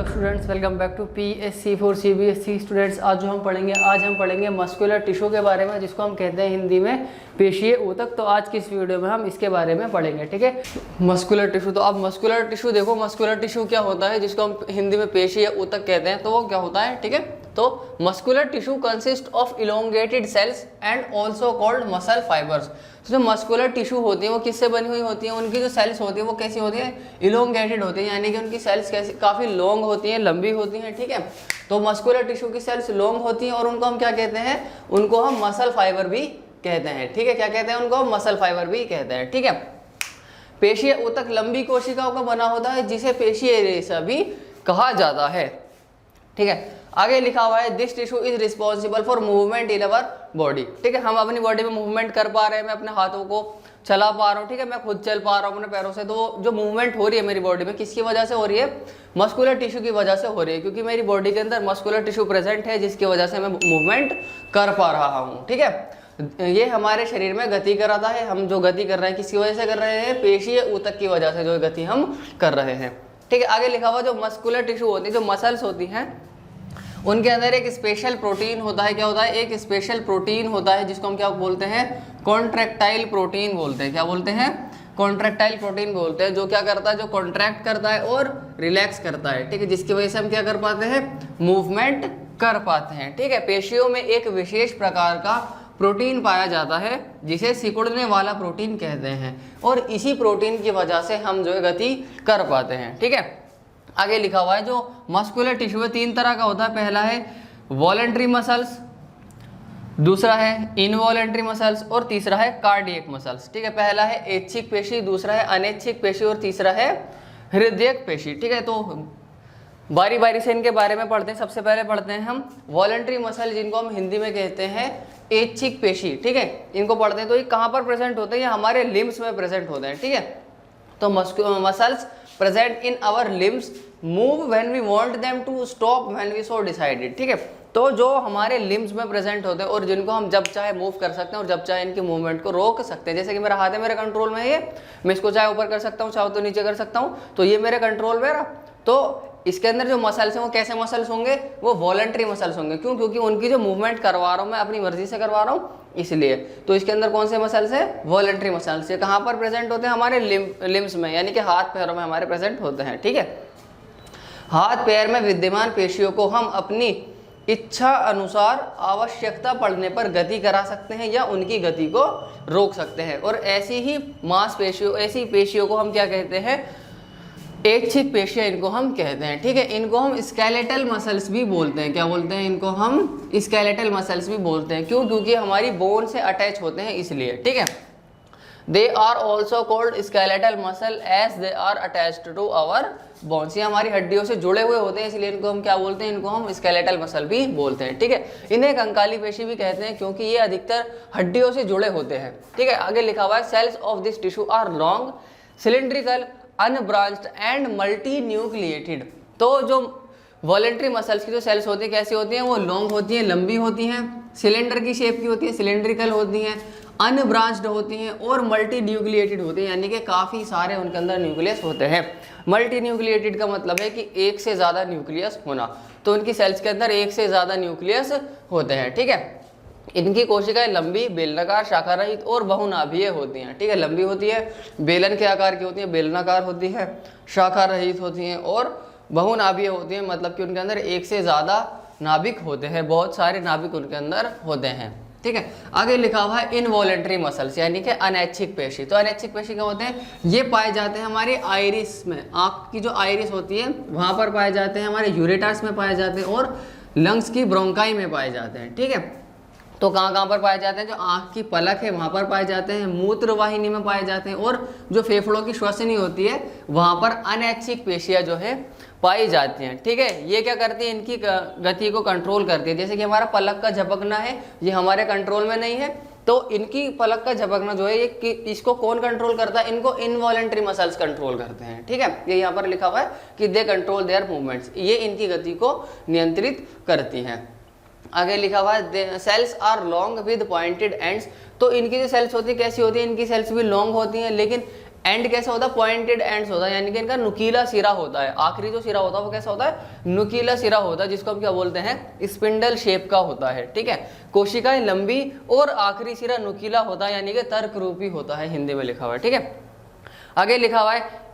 Students, welcome back to PSC4 CBSE students. आज हम पढ़ेंगे मस्कुलर टिश्यू के बारे में, जिसको हम कहते हैं हिंदी में पेशीय ऊतक। तो आज की इस वीडियो में हम इसके बारे में पढ़ेंगे, ठीक है। मस्कुलर टिश्यू, तो अब मस्कुलर टिश्यू देखो, मस्कुलर टिश्यू क्या होता है, जिसको हम हिंदी में पेशीय ऊतक कहते हैं। तो वो क्या होता है, ठीक है। तो muscular tissue consist of elongated cells and also called muscle fibres. जो मस्कुलर टिश्यू होती है वो किससे बनी हुई होती है, उनकी जो सेल्स होती है वो कैसी होती है, इलोंगेटेड होती है, यानी कि उनकी सेल्स कैसी काफ़ी लॉन्ग होती हैं, लंबी होती हैं, ठीक है। तो मस्कुलर टिश्यू की सेल्स लॉन्ग होती हैं और उनको हम क्या कहते हैं, उनको हम मसल फाइबर भी कहते हैं, ठीक है। क्या कहते हैं उनको, मसल फाइबर भी कहते हैं, ठीक है। पेशीय ऊतक लंबी कोशिकाओं का बना होता है, जिसे पेशीय रेशा भी कहा जाता है, ठीक है। आगे लिखा हुआ है this tissue is responsible for movement in our body, ठीक है। हम अपनी बॉडी में मूवमेंट कर पा रहे हैं, मैं अपने हाथों को चला पा रहा हूँ, ठीक है, मैं खुद चल पा रहा हूँ अपने पैरों से। तो जो मूवमेंट हो रही है मेरी बॉडी में, किसकी वजह से हो रही है, मस्कुलर टिश्यू की वजह से हो रही है, क्योंकि मेरी बॉडी के अंदर मस्कुलर टिश्यू प्रेजेंट है, जिसकी वजह से मैं मूवमेंट कर पा रहा हूँ, ठीक है। ये हमारे शरीर में गति कराता है। हम जो गति कर रहे हैं किसकी वजह से कर रहे हैं, पेशीय ऊतक की वजह से जो गति हम कर रहे हैं, ठीक है। आगे लिखा हुआ जो मस्कुलर टिश्यू होती है, जो मसल्स होती हैं, उनके अंदर एक स्पेशल प्रोटीन होता है। क्या होता है, एक स्पेशल प्रोटीन होता है, जिसको हम क्या बोलते हैं, कॉन्ट्रैक्टाइल प्रोटीन बोलते हैं। क्या बोलते हैं, कॉन्ट्रैक्टाइल प्रोटीन बोलते हैं, जो क्या करता है, जो कॉन्ट्रैक्ट करता है और रिलैक्स करता है, ठीक है, जिसकी वजह से हम क्या कर पाते हैं, मूवमेंट कर पाते हैं, ठीक है। पेशियों में एक विशेष प्रकार का प्रोटीन पाया जाता है, जिसे सिकुड़ने वाला प्रोटीन कहते हैं, और इसी प्रोटीन की वजह से हम जो है गति कर पाते हैं, ठीक है। आगे लिखा हुआ है जो मस्कुलर टिश्यू है, तीन तरह का होता है। पहला है वॉलंटरी मसल्स, दूसरा है इनवॉलंटरी मसल्स, और तीसरा है कार्डियक मसल्स, ठीक है। पहला है ऐच्छिक पेशी, दूसरा है अनैच्छिक पेशी, और तीसरा है हृदयक पेशी, ठीक है। तो बारी बारी से इनके बारे में पढ़ते हैं। सबसे पहले पढ़ते हैं हम वॉलंटरी मसल, जिनको हम हिंदी में कहते हैं ऐच्छिक पेशी, ठीक है। इनको पढ़ते हैं। तो ये कहाँ पर प्रेजेंट होते हैं, ये हमारे लिम्स में प्रेजेंट होते हैं, ठीक है। तो muscles present in our limbs move when we want them to stop when we so decided, ठीक है। तो जो हमारे लिम्स में प्रेजेंट होते हैं और जिनको हम जब चाहे मूव कर सकते हैं और जब चाहे इनकी मूवमेंट को रोक सकते हैं। जैसे कि मेरा हाथ है, मेरे कंट्रोल में है, मैं इसको चाहे ऊपर कर सकता हूँ, चाहे तो नीचे कर सकता हूँ, तो ये मेरे कंट्रोल में रहा। तो इसके अंदर जो मसल्स हैं वो कैसे मसल्स होंगे, वो वॉलंटरी मसल्स होंगे। क्यों, क्योंकि उनकी जो मूवमेंट करवा रहा हूँ मैं अपनी मर्जी से करवा रहा हूँ, इसलिए। तो इसके अंदर कौन से मसल्स है, वॉलंटरी मसल्स। ये कहाँ पर प्रेजेंट होते हैं, हमारे लिम्स में, यानी कि हाथ पैरों में हमारे प्रेजेंट होते हैं, ठीक है। हाथ पैर में विद्यमान पेशियों को हम अपनी इच्छा अनुसार आवश्यकता पड़ने पर गति करा सकते हैं या उनकी गति को रोक सकते हैं। और ऐसी ही मांसपेशियों, ऐसी पेशियों को हम क्या कहते हैं, ऐच्छिक पेशियां इनको हम कहते हैं, ठीक है। इनको हम स्केलेटल मसल्स भी बोलते हैं। क्या बोलते हैं, इनको हम स्केलेटल मसल्स भी बोलते हैं। क्यों, क्योंकि हमारी बोन से अटैच होते हैं, इसलिए, ठीक है। They are also called skeletal muscle as they are attached to our bones. ये हमारी हड्डियों से जुड़े हुए होते हैं, इसलिए इनको हम क्या बोलते हैं, इनको हम स्केलेटल मसल भी बोलते हैं, ठीक है। इन्हें कंकाली पेशी भी कहते हैं, क्योंकि ये अधिकतर हड्डियों से जुड़े होते हैं, ठीक है। आगे लिखा हुआ है cells of this tissue are long, cylindrical, unbranched and multinucleated. तो जो वॉलंटरी मसल्स की जो सेल्स होती हैं कैसी होती हैं, वो लॉन्ग होती हैं, लंबी होती हैं, सिलेंडर की शेप की होती है, सिलेंड्रिकल होती हैं, अनब्रांच्ड होती हैं और मल्टी न्यूक्लिएटेड होती हैं, यानी कि काफ़ी सारे उनके अंदर न्यूक्लियस होते हैं। मल्टी न्यूक्लिएटेड का मतलब है कि एक से ज़्यादा न्यूक्लियस होना। तो उनकी सेल्स के अंदर एक से ज़्यादा न्यूक्लियस होते हैं, ठीक है। इनकी कोशिकाएं लंबी, बेलनाकार, शाखा रहित और बहुनाभीय होती हैं, ठीक है। लंबी होती है, बेलन के आकार की होती है, बेलनाकार होती है, शाखा रहित होती हैं और बहुनाभीय होती हैं, मतलब कि उनके अंदर एक से ज़्यादा नाभिक होते हैं, बहुत सारे नाभिक उनके अंदर होते हैं, ठीक है। आगे लिखा हुआ है इनवॉलंटरी मसल्स, यानी कि अनैच्छिक पेशी। तो अनैच्छिक पेशी क्या होते हैं, ये पाए जाते हैं हमारे आइरिस में, आँख की जो आइरिस होती है वहाँ पर पाए जाते हैं, हमारे यूरेटर्स में पाए जाते हैं और लंग्स की ब्रोंकाई में पाए जाते हैं, ठीक है। तो कहाँ कहाँ पर पाए जाते हैं, जो आँख की पलक है वहाँ पर पाए जाते हैं, मूत्र वाहिनी में पाए जाते हैं, और जो फेफड़ों की श्वसनी होती है वहाँ पर अनैच्छिक पेशियाँ जो है पाई जाती हैं, ठीक है। ये क्या करती है, इनकी गति को कंट्रोल करती है। जैसे कि हमारा पलक का झपकना है, ये हमारे कंट्रोल में नहीं है, तो इनकी पलक का झपकना जो है ये इसको कौन कंट्रोल करता है, इनको इनवॉलंटरी मसल्स कंट्रोल करते हैं, ठीक है। ये यहाँ पर लिखा हुआ है कि दे कंट्रोल देयर मूवमेंट्स, ये इनकी गति को नियंत्रित करती हैं। आगे लिखा हुआ है cells are long with pointed ends. तो इनकी जो सेल्स होती है कैसी होती है, इनकी सेल्स भी लॉन्ग होती हैं, लेकिन एंड कैसा होता है, पॉइंटेड एंड्स होता है, यानी कि इनका नुकीला सिरा होता है। आखिरी जो सिरा होता है वो कैसा होता है, नुकीला सिरा होता है, जिसको हम क्या बोलते हैं, स्पिंडल शेप का होता है। ठीक है, कोशिकाएं लंबी और आखिरी सिरा नुकीला होता है, यानी कि तर्क रूपी होता है, हिंदी में लिखा हुआ है। ठीक है, आगे लिखा हुआ है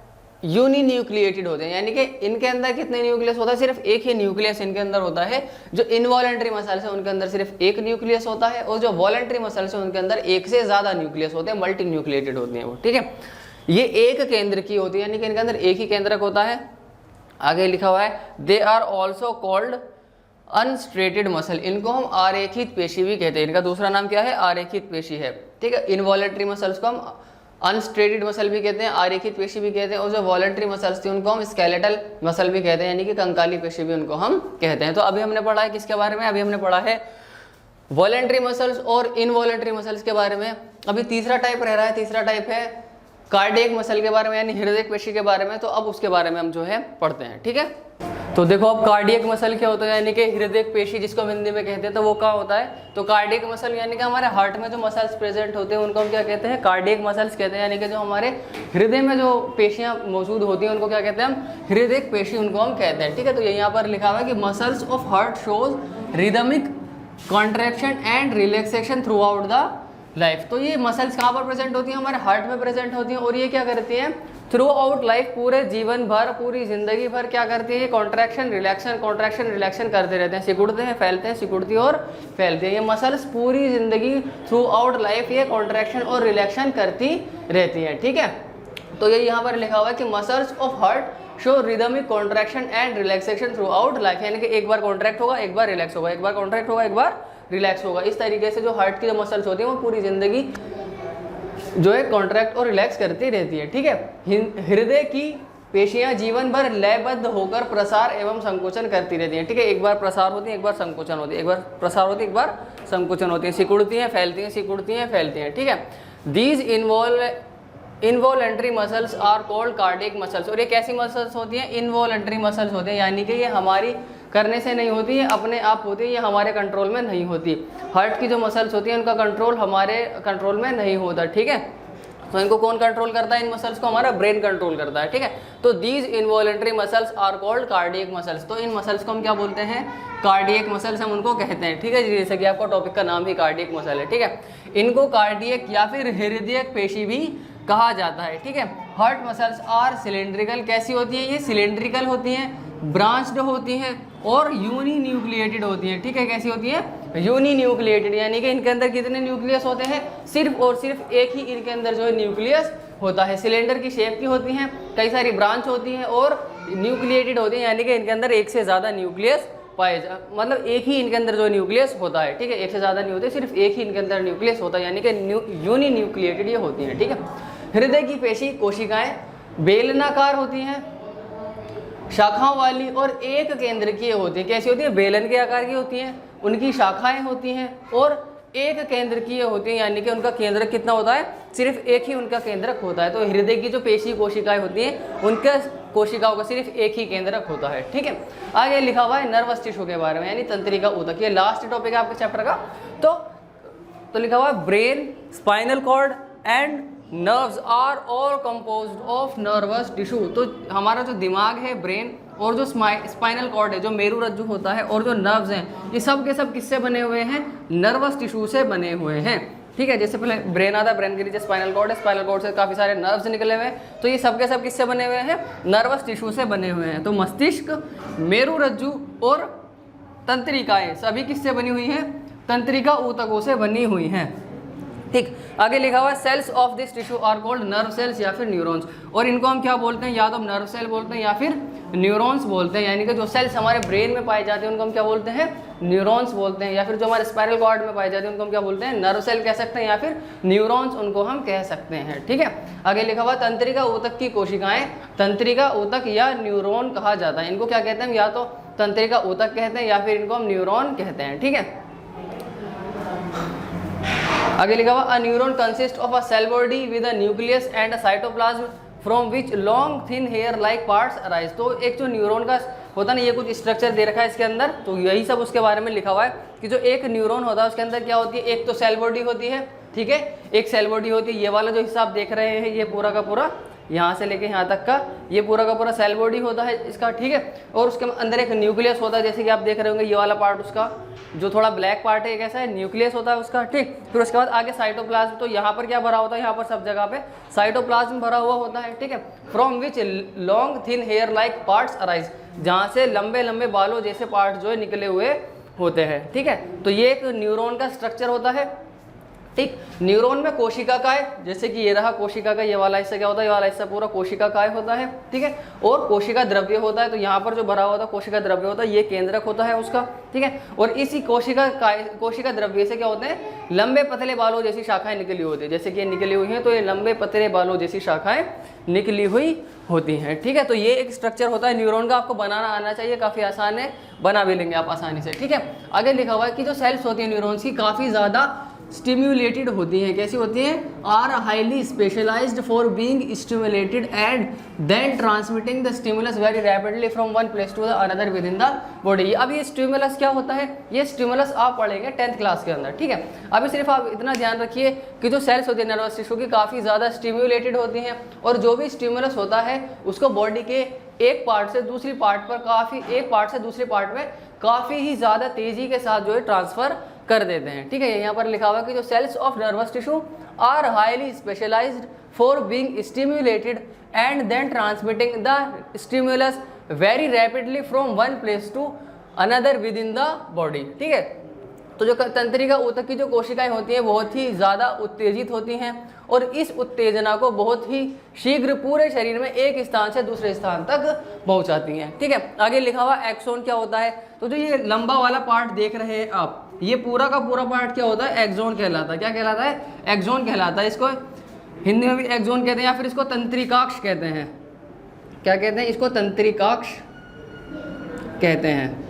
यूनि न्यूक्लिएटेड होते हैं, यानी कि इनके अंदर कितने न्यूक्लियस होता है, सिर्फ एक ही न्यूक्लियस इनके अंदर होता है। जो इनवॉलेंट्री मसल्स है उनके अंदर सिर्फ एक न्यूक्लियस होता है, और जो वॉलेंट्री मसल्स है उनके अंदर एक से ज्यादा न्यूक्लियस होते हैं, मल्टी न्यूक्लिएटेड होती हैं वो। ठीक है, ये एक केंद्र की होती है, यानी कि इनके अंदर एक ही केंद्रक होता है। आगे लिखा हुआ है they are also called unstriated muscle, इनको हम आरेखित पेशी भी कहते हैं। इनका दूसरा नाम क्या है, आरेखित पेशी है। ठीक है, इनवॉलेंट्री मसल्स को हम अनस्ट्रेटेड मसल भी कहते हैं, आरेखित पेशी भी कहते हैं, और जो वॉलेंट्री मसल्स थी उनको हम स्केलेटल मसल भी कहते हैं, यानी कि कंकाली पेशी भी उनको हम कहते हैं। तो अभी हमने पढ़ा है किसके बारे में, अभी हमने पढ़ा है वॉलेंट्री मसल्स और इनवॉलेंट्री मसल्स के बारे में। अभी तीसरा टाइप रह रहा है, तीसरा टाइप है कार्डियक मसल के बारे में, यानी हृदय पेशी के बारे में। तो अब उसके बारे में हम जो है पढ़ते हैं। ठीक है, तो देखो अब कार्डियक मसल क्या होता है, यानी कि हृदय पेशी जिसको हम हिंदी में कहते हैं, तो वो क्या होता है, तो कार्डियक मसल यानी कि हमारे हार्ट में जो मसल्स प्रेजेंट होते हैं उनको हम क्या कहते हैं, कार्डियक मसल्स कहते हैं, यानी कि जो हमारे हृदय में जो पेशियां मौजूद होती हैं उनको क्या कहते हैं हम, हृदय पेशी उनको हम कहते हैं। ठीक है, तो यहाँ पर लिखा हुआ है कि muscles of heart shows rhythmic contraction and relaxation through out the life. तो ये मसल्स कहाँ पर प्रेजेंट होती हैं, हमारे हार्ट में प्रेजेंट होती हैं, और ये क्या करती हैं, थ्रू आउट लाइफ, पूरे जीवन भर, पूरी जिंदगी भर क्या करती है, कॉन्ट्रैक्शन रिलैक्शन करते रहते हैं, सिकुड़ते हैं, फैलते हैं, सिकुड़ती और फैलते हैं। ये मसल्स पूरी जिंदगी थ्रू आउट लाइफ ये कॉन्ट्रैक्शन और रिलैक्शन करती रहती हैं। ठीक है, तो ये यहाँ पर लिखा हुआ है कि muscles of heart show rhythmic contraction and relaxation through out life, यानी कि एक बार कॉन्ट्रैक्ट होगा, एक बार रिलैक्स होगा, एक बार कॉन्ट्रैक्ट होगा, एक बार रिलैक्स होगा। इस तरीके से जो हार्ट की जो मसल्स होती हैं वो पूरी जिंदगी जो है कॉन्ट्रैक्ट और रिलैक्स करती रहती है। ठीक है, हृदय की पेशियां जीवन भर लयबद्ध होकर प्रसार एवं संकोचन करती रहती हैं। ठीक है, एक बार प्रसार होती है, एक बार संकोचन होती है, एक बार प्रसार होती है, एक बार संकोचन होती है, सिकुड़ती हैं, फैलती हैं, सिकुड़ती हैं, फैलती हैं। ठीक है, these involuntary muscles are called cardiac muscles. और ये कैसी मसल्स होती हैं, इनवॉलेंट्री मसल्स होती हैं, यानी कि ये हमारी करने से नहीं होती है, अपने आप होती है, ये हमारे कंट्रोल में नहीं होती। हार्ट की जो मसल्स होती हैं उनका कंट्रोल हमारे कंट्रोल में नहीं होता। ठीक है, तो इनको कौन कंट्रोल करता है, इन मसल्स को हमारा ब्रेन कंट्रोल करता है। ठीक है, तो these involuntary muscles are called cardiac muscles. तो इन मसल्स को हम क्या बोलते हैं, कार्डियक मसल्स हम उनको कहते हैं। ठीक है, जैसे कि आपका टॉपिक का नाम ही कार्डियक मसल है। ठीक है, इनको कार्डियक या फिर हृदयक पेशी भी कहा जाता है। ठीक है, हार्ट मसल्स आर सिलेंड्रिकल, कैसी होती है, ये सिलेंड्रिकल होती हैं, ब्रांच्ड होती हैं और यूनि न्यूक्लिएटेड होती हैं। ठीक है, कैसी होती है, यूनि न्यूक्लिएटेड, यानी कि इनके अंदर कितने न्यूक्लियस होते हैं, सिर्फ और सिर्फ एक ही इनके अंदर जो है न्यूक्लियस होता है। सिलेंडर की शेप की होती हैं, कई सारी ब्रांच होती हैं और न्यूक्लिएटेड होती हैं, यानी कि इनके अंदर एक से ज़्यादा न्यूक्लियस मतलब एक ही इनके अंदर जो न्यूक्लियस होता है। ठीक है, एक से ज़्यादा नहीं होते, सिर्फ एक ही इनके अंदर न्यूक्लियस होता है, यानी कि यूनि न्यूक्लिएटेड ये होती हैं। ठीक है, हृदय की पेशी कोशिकाएं बेलनाकार होती हैं, शाखाओं वाली और एक केंद्र की होती है। कैसी होती है, बेलन के आकार की होती हैं, उनकी शाखाएं होती हैं और एक केंद्र की होती हैं, यानी कि उनका केंद्रक कितना होता है, सिर्फ एक ही उनका केंद्रक होता है। तो हृदय की जो पेशी कोशिकाएं होती हैं उनके कोशिकाओं का सिर्फ एक ही केंद्रक होता है। ठीक है, आगे लिखा हुआ है नर्वस टिश्यू के बारे में, यानी तंत्रिका ऊतक। ये लास्ट टॉपिक है आपके चैप्टर का। तो लिखा हुआ है brain, spinal cord and nerves are all composed of nervous tissue. तो हमारा जो दिमाग है, ब्रेन, और जो स्पाइनल कॉर्ड है, जो मेरू रज्जु होता है, और जो नर्व्स हैं, ये सब के सब किससे बने हुए हैं, नर्वस टिश्यू से बने हुए हैं। ठीक है, जैसे पहले ब्रेन आता है, ब्रेन के नीचे स्पाइनल कॉर्ड है, स्पाइनल कॉर्ड से काफ़ी सारे नर्व्स निकले हुए हैं, तो ये सब के सब किससे बने हुए हैं, नर्वस टिश्यू से बने हुए हैं। तो मस्तिष्क, मेरू रज्जु और तंत्रिकाएँ सभी किससे बनी हुई हैं, तंत्रिका ऊतकों से बनी हुई हैं। ठीक, आगे लिखा हुआ है cells of this tissue are called nerve cells या फिर न्यूरॉन्स। और इनको हम क्या बोलते हैं, या तो नर्व सेल बोलते हैं या फिर न्यूरॉन्स बोलते हैं, यानी कि जो सेल्स हमारे ब्रेन में पाए जाते हैं उनको हम क्या बोलते हैं, न्यूरॉन्स बोलते हैं, या फिर जो हमारे स्पाइनल कॉर्ड में पाए जाते हैं उनको हम क्या बोलते हैं, नर्व सेल कह सकते हैं या फिर न्यूरॉन्स उनको हम कह सकते हैं। ठीक है, आगे लिखा हुआ तंत्रिका ऊतक की कोशिकाएं तंत्रिका ऊतक या न्यूरॉन कहा जाता है। इनको क्या कहते हैं, या तो तंत्रिका ऊतक कहते हैं या फिर इनको हम न्यूरॉन कहते हैं। ठीक है, आगे लिखा हुआ a neuron consist of a cell body with a nucleus and a cytoplasm from which long thin hair like parts arise. तो एक जो न्यूरॉन का होता है ना, ये कुछ स्ट्रक्चर दे रखा है इसके अंदर, तो यही सब उसके बारे में लिखा हुआ है कि जो एक न्यूरॉन होता है उसके अंदर क्या होती है, एक तो सेल बॉडी होती है ठीक है। एक सेल बॉडी होती है, ये वाला जो हिस्सा आप देख रहे हैं ये पूरा का पूरा यहाँ से लेके यहाँ तक का ये पूरा का पूरा सेल बॉडी होता है इसका, ठीक है। और उसके अंदर एक न्यूक्लियस होता है, जैसे कि आप देख रहे होंगे ये वाला पार्ट उसका जो थोड़ा ब्लैक पार्ट है कैसा है, न्यूक्लियस होता है उसका, ठीक। फिर उसके बाद आगे साइटोप्लाज्म, तो यहाँ पर क्या भरा होता है, यहाँ पर सब जगह पे साइटोप्लाज्म भरा हुआ होता है, ठीक है। From which long thin hair like parts arise, जहाँ से लंबे लंबे बालों जैसे पार्ट जो है निकले हुए होते हैं, ठीक है। तो ये एक न्यूरॉन का स्ट्रक्चर होता है, ठीक। न्यूरॉन में कोशिका काय, जैसे कि ये रहा कोशिका का ये वाला हिस्सा क्या होता है, ये वाला हिस्सा पूरा कोशिका काय होता है, ठीक है। और कोशिका द्रव्य होता है, तो यहाँ पर जो भरा होता है कोशिका द्रव्य होता है, ये केंद्रक होता है उसका, ठीक है। और इसी कोशिका द्रव्य से क्या होते हैं, लंबे पतले बालों जैसी शाखाएं निकली होती है, जैसे कि ये निकली हुई हैं, तो ये लंबे पतले बालों जैसी शाखाएं निकली हुई होती हैं, ठीक है। तो ये एक स्ट्रक्चर होता है न्यूरॉन का, आपको बनाना आना चाहिए, काफ़ी आसान है, बना भी लेंगे आप आसानी से, ठीक है। आगे लिखा हुआ है कि जो सेल्स होती हैं न्यूरॉन्स की काफ़ी ज़्यादा स्टिम्युलेटेड होती हैं, कैसी होती हैं, are highly specialised for being stimulated and then transmitting the stimulus very rapidly from one place to the another within the body. अब ये स्टिमुलस क्या होता है, ये स्टिमुलस आप पढ़ेंगे 10th क्लास के अंदर, ठीक है। अभी सिर्फ आप इतना ध्यान रखिए कि जो सेल्स होती है नर्वस टिश्यू की काफ़ी ज़्यादा स्टिम्युलेटेड होती हैं, और जो भी स्टिमुलस होता है उसको बॉडी के एक पार्ट से दूसरी पार्ट पर एक पार्ट से दूसरे पार्ट में काफ़ी ही ज़्यादा तेज़ी के साथ जो है ट्रांसफ़र कर देते हैं, ठीक है। यहाँ पर लिखा हुआ है कि जो cells of nervous tissue are highly specialised for being stimulated and then transmitting the stimulus very rapidly from one place to another within the body, ठीक है। तो जो तंत्रिका ऊतक की जो कोशिकाएं होती हैं बहुत ही ज़्यादा उत्तेजित होती हैं, और इस उत्तेजना को बहुत ही शीघ्र पूरे शरीर में एक स्थान से दूसरे स्थान तक पहुंचाती हैं, ठीक है। आगे लिखा हुआ एक्सोन क्या होता है, तो जो ये लंबा वाला पार्ट देख रहे हैं आप, ये पूरा का पूरा पार्ट क्या होता है, एक्सोन कहलाता है। क्या कहलाता है, एक्सोन कहलाता है। इसको हिंदी में भी एक्सोन कहते हैं, या फिर इसको तंत्रिकाक्ष कहते हैं। क्या कहते हैं, इसको तंत्रिकाक्ष कहते हैं।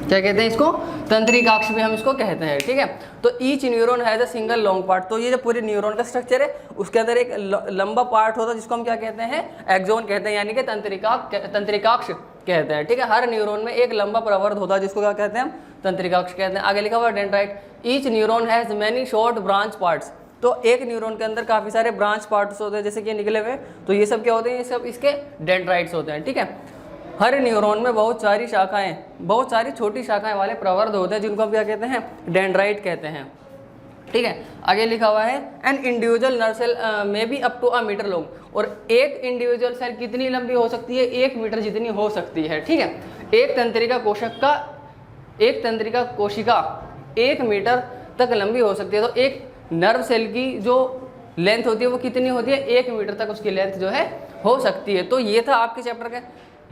क्या कहते हैं इसको, तंत्रिकाक्ष भी हम इसको कहते हैं, ठीक है। तो each neuron has a single long part, तो ये जो पूरे न्यूरॉन का स्ट्रक्चर है उसके अंदर एक लंबा पार्ट होता है जिसको हम क्या कहते हैं, एक्सोन कहते हैं, यानी कि तंत्रिकाक्ष कहते हैं, ठीक है। हर न्यूरॉन में एक लंबा प्रवर्ध होता है जिसको क्या कहते हैं हम, तंत्रिकाक्ष कहते हैं। आगे लिखा हुआ dendrite, each neuron has many short branch parts, तो एक न्यूरॉन के अंदर काफ़ी सारे ब्रांच पार्ट्स होते हैं जैसे कि निकले हुए, तो ये सब क्या होते हैं, ये सब इसके डेंड्राइट्स होते हैं, ठीक है। हर न्यूरॉन में बहुत सारी शाखाएं, बहुत सारी छोटी शाखाएं वाले प्रवर्ध होते हैं जिनको हम क्या कहते हैं, डेंड्राइट कहते हैं, ठीक है। आगे लिखा हुआ है an individual nerve cell may be up to a metre long, और एक इंडिविजुअल सेल कितनी लंबी हो सकती है, 1 मीटर जितनी हो सकती है, ठीक है। एक तंत्रिका कोशिका 1 मीटर तक लंबी हो सकती है, तो एक नर्व सेल की जो लेंथ होती है वो कितनी होती है, 1 मीटर तक उसकी लेंथ जो है हो सकती है। तो ये था आपके चैप्टर का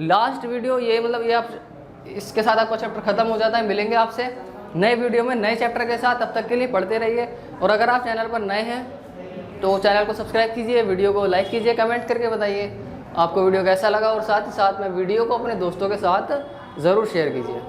लास्ट वीडियो, ये मतलब ये आप इसके साथ आपका चैप्टर खत्म हो जाता है। मिलेंगे आपसे नए वीडियो में नए चैप्टर के साथ, तब तक के लिए पढ़ते रहिए। और अगर आप चैनल पर नए हैं तो चैनल को सब्सक्राइब कीजिए, वीडियो को लाइक कीजिए, कमेंट करके बताइए आपको वीडियो कैसा लगा, और साथ ही साथ में वीडियो को अपने दोस्तों के साथ ज़रूर शेयर कीजिए।